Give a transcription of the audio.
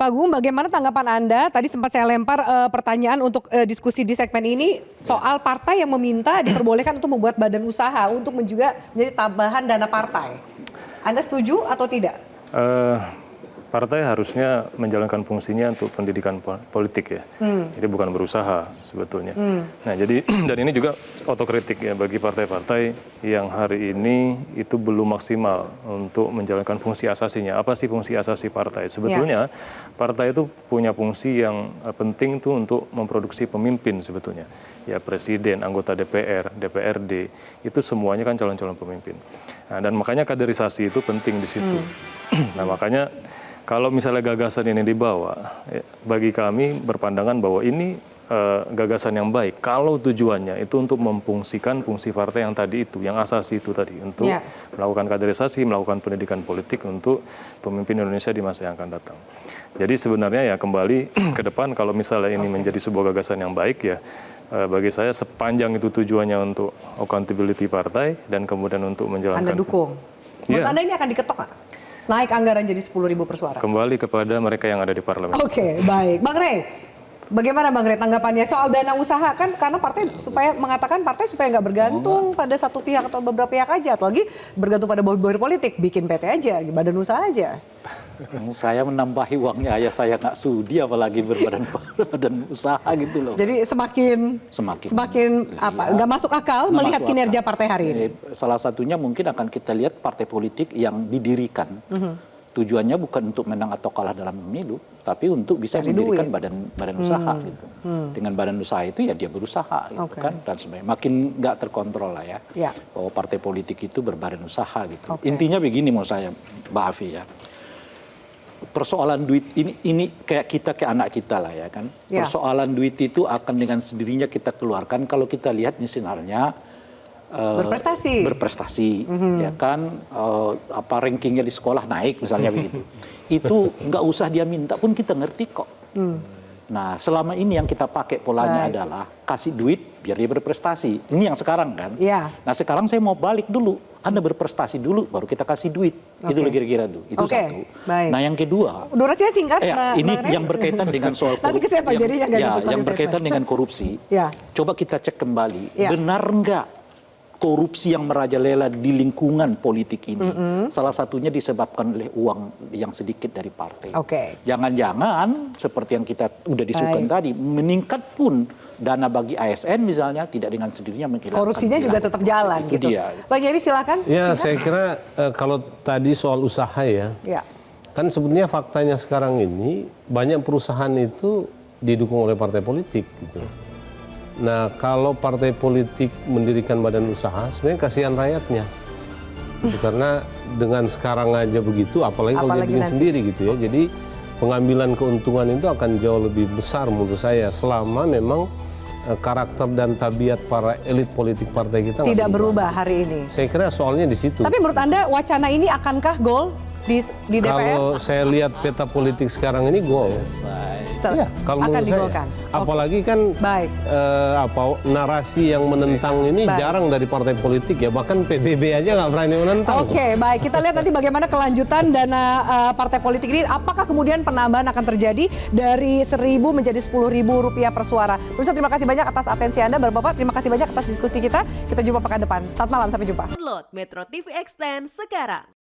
Pak Gunggun, bagaimana tanggapan Anda? Tadi sempat saya lempar pertanyaan untuk diskusi di segmen ini soal partai yang meminta diperbolehkan untuk membuat badan usaha untuk juga menjadi tambahan dana partai. Anda setuju atau tidak? Partai harusnya menjalankan fungsinya untuk pendidikan politik ya. Jadi bukan berusaha sebetulnya. Nah jadi dan ini juga otokritik ya bagi partai-partai yang hari ini itu belum maksimal untuk menjalankan fungsi asasinya. Apa sih fungsi asasi partai? Sebetulnya partai itu punya fungsi yang penting tuh untuk memproduksi pemimpin sebetulnya. Ya presiden, anggota DPR, DPRD, itu semuanya kan calon-calon pemimpin. Nah, dan makanya kaderisasi itu penting di situ. Nah makanya kalau misalnya gagasan ini dibawa, bagi kami berpandangan bahwa ini gagasan yang baik. Kalau tujuannya itu untuk memfungsikan fungsi partai yang tadi itu, yang asasi itu tadi, untuk melakukan kaderisasi, melakukan pendidikan politik untuk pemimpin Indonesia di masa yang akan datang. Jadi sebenarnya ya kembali ke depan kalau misalnya ini menjadi sebuah gagasan yang baik ya, bagi saya sepanjang itu tujuannya untuk accountability partai dan kemudian untuk menjalankan. Anda dukung? Menurut Anda ini akan diketok nggak? Naik anggaran jadi 10.000 per suara? Kembali kepada mereka yang ada di parlemen. Oke, baik. Bang Rey, bagaimana Bang Rey tanggapannya soal dana usaha? Kan karena partai supaya mengatakan partai supaya nggak bergantung pada satu pihak atau beberapa pihak aja. Atau lagi bergantung pada bawah politik, bikin PT aja, badan usaha aja. Saya menambahi uangnya ayah saya nggak sudi, apalagi berbadan usaha gitu loh. Jadi semakin apa? Nggak masuk akal melihat kinerja partai hari ini. Salah satunya mungkin akan kita lihat partai politik yang didirikan. Tujuannya bukan untuk menang atau kalah dalam pemilu, tapi untuk bisa mendirikan badan usaha gitu. Dengan badan usaha itu ya dia berusaha gitu kan, dan sebenarnya makin nggak terkontrol lah ya. Bahwa partai politik itu berbadan usaha gitu. Intinya begini menurut saya, Mbak Afi ya. Persoalan duit ini kayak anak kita lah ya kan. Persoalan duit itu akan dengan sendirinya kita keluarkan kalau kita lihat misalnya berprestasi ya kan, apa rankingnya di sekolah naik misalnya begitu. Itu nggak usah dia minta pun kita ngerti kok. Nah selama ini yang kita pakai polanya adalah kasih duit biar dia berprestasi. Ini yang sekarang kan. Nah sekarang saya mau balik dulu. Anda berprestasi dulu baru kita kasih duit. Itu loh kira-kira tuh. Itu satu. Nah yang kedua. Durasinya singkat. Ini yang berkaitan dengan soal korupsi. Yang berkaitan dengan korupsi. Coba kita cek kembali. Benar nggak korupsi yang merajalela di lingkungan politik ini salah satunya disebabkan oleh uang yang sedikit dari partai. Jangan-jangan seperti yang kita udah disukan tadi, meningkat pun dana bagi ASN misalnya tidak dengan sendirinya menghilangkan. Korupsinya juga tetap jalan gitu. Bang Jerry silakan. Ya saya kira kalau tadi soal usaha ya, kan sebenarnya faktanya sekarang ini banyak perusahaan itu didukung oleh partai politik gitu. Nah kalau partai politik mendirikan badan usaha sebenarnya kasihan rakyatnya gitu, karena dengan sekarang aja begitu apalagi kalau dia bikin sendiri gitu ya, jadi pengambilan keuntungan itu akan jauh lebih besar menurut saya selama memang karakter dan tabiat para elit politik partai kita tidak berubah hari ini. Saya kira soalnya di situ. Tapi menurut Anda wacana ini akankah gol di DPR? Kalau saya lihat peta politik sekarang ini gol. Ya, kalau akan digolkan. Apalagi kan narasi yang menentang ini jarang dari partai politik ya, bahkan PBB aja nggak berani menentang. Baik, kita lihat nanti bagaimana kelanjutan dana partai politik ini. Apakah kemudian penambahan akan terjadi dari 1.000 menjadi 10.000 rupiah per suara. Pemirsa, terima kasih banyak atas atensi Anda. Bapak-bapak, terima kasih banyak atas diskusi kita. Kita jumpa pekan depan. Selamat malam, sampai jumpa. Download Metro TV Extend sekarang.